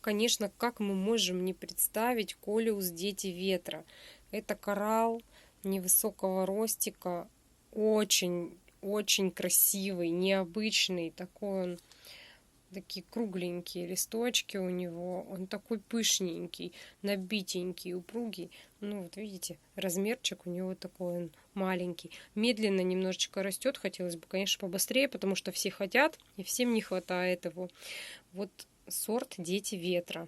Конечно, как мы можем не представить Колеус Дети Ветра? Это коралл невысокого ростика, очень красивый, необычный, такой он, такие кругленькие листочки у него, он такой пышненький, набитенький, упругий. Ну вот видите, размерчик у него такой он маленький. Медленно немножечко растет, хотелось бы, конечно, побыстрее, потому что все хотят и всем не хватает его. Вот сорт Дети Ветра.